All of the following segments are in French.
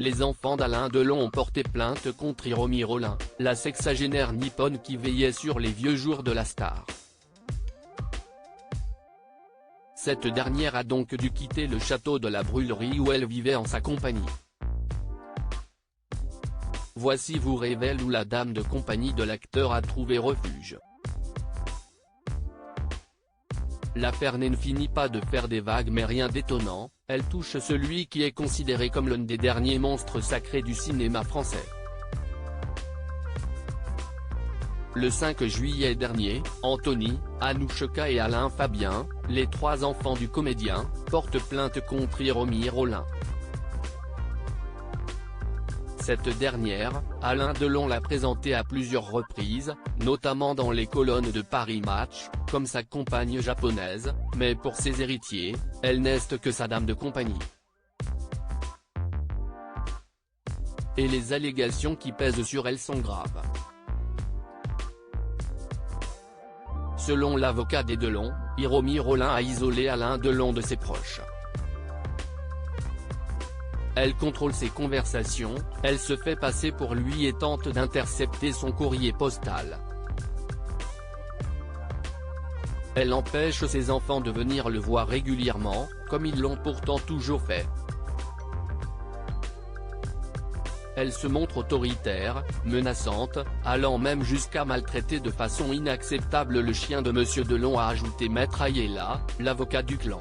les enfants d'Alain Delon ont porté plainte contre Hiromi Rollin, la sexagénaire nippone qui veillait sur les vieux jours de la star. Cette dernière a donc dû quitter le château de la Brûlerie où elle vivait en sa compagnie. Voici vous révèle où la dame de compagnie de l'acteur a trouvé refuge. L'affaire ne finit pas de faire des vagues mais rien d'étonnant, elle touche celui qui est considéré comme l'un des derniers monstres sacrés du cinéma français. Le 5 juillet dernier, Anthony, Anouchka et Alain Fabien, les 3 enfants du comédien, portent plainte contre Hiromi Rollin. Cette dernière, Alain Delon l'a présentée à plusieurs reprises, notamment dans les colonnes de Paris Match, comme sa compagne japonaise, mais pour ses héritiers, elle n'est que sa dame de compagnie. Et les allégations qui pèsent sur elle sont graves. Selon l'avocat des Delon, Hiromi Rollin a isolé Alain Delon de ses proches. Elle contrôle ses conversations, elle se fait passer pour lui et tente d'intercepter son courrier postal. Elle empêche ses enfants de venir le voir régulièrement, comme ils l'ont pourtant toujours fait. Elle se montre autoritaire, menaçante, allant même jusqu'à maltraiter de façon inacceptable le chien de Monsieur Delon, a ajouté Maître Ayela, l'avocat du clan.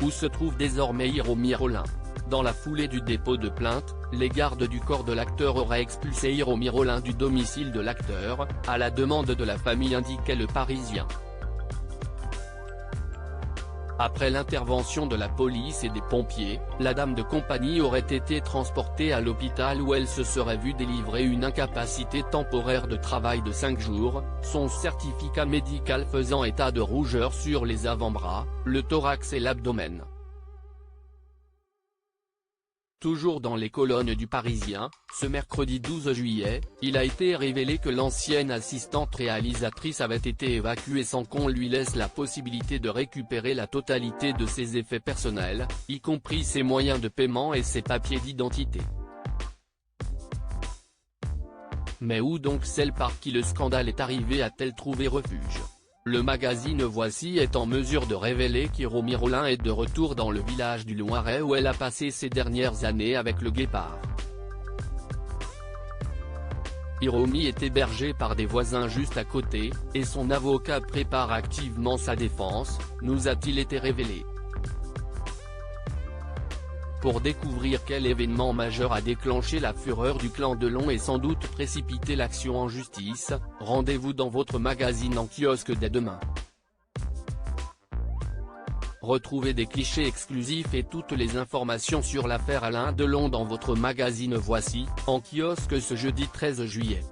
Où se trouve désormais Hiromi Rollin? Dans la foulée du dépôt de plainte, les gardes du corps de l'acteur auraient expulsé Hiromi Rollin du domicile de l'acteur, à la demande de la famille, indiquait Le Parisien. Après l'intervention de la police et des pompiers, la dame de compagnie aurait été transportée à l'hôpital où elle se serait vue délivrer une incapacité temporaire de travail de 5 jours, son certificat médical faisant état de rougeurs sur les avant-bras, le thorax et l'abdomen. Toujours dans les colonnes du Parisien, ce mercredi 12 juillet, il a été révélé que l'ancienne assistante réalisatrice avait été évacuée sans qu'on lui laisse la possibilité de récupérer la totalité de ses effets personnels, y compris ses moyens de paiement et ses papiers d'identité. Mais où donc celle par qui le scandale est arrivé a-t-elle trouvé refuge? Le magazine Voici est en mesure de révéler qu'Hiromi Rollin est de retour dans le village du Loiret où elle a passé ses dernières années avec le guépard. Hiromi est hébergé par des voisins juste à côté, et son avocat prépare activement sa défense, nous a-t-il été révélé. Pour découvrir quel événement majeur a déclenché la fureur du clan Delon et sans doute précipité l'action en justice, rendez-vous dans votre magazine en kiosque dès demain. Retrouvez des clichés exclusifs et toutes les informations sur l'affaire Alain Delon dans votre magazine Voici, en kiosque ce jeudi 13 juillet.